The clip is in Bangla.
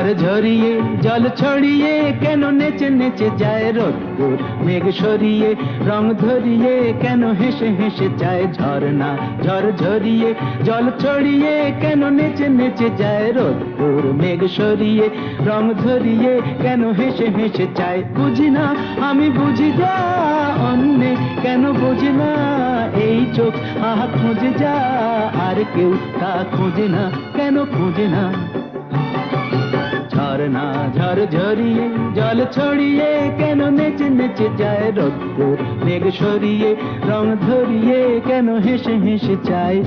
ঝড় ঝরিয়ে জল ছড়িয়ে কেন নেচে নেচে যায় রোদ্দুর মেঘ সরিয়ে রং ধরিয়ে কেন হেসে হেসে যায় ঝর্ণা ঝড় ঝরিয়ে জল ছড়িয়ে কেন নেচে নেচে যায় রোদ্দুর মেঘ সরিয়ে রং ধরিয়ে কেন হেসে হেসে যায় বুঝি না আমি বুঝি যা অন্যে কেন বুঝি না এই চোখ আহা খুঁজে যা আর কেউ তা খোঁজে না কেন খোঁজে না ঝর্ণা ঝড় ঝরিয়ে জল ছড়িয়ে কেন নেচে নেচে যায় রোদ্দুর মেঘ সরিয়ে রং ধরিয়ে কেন হেসে হেসে চায়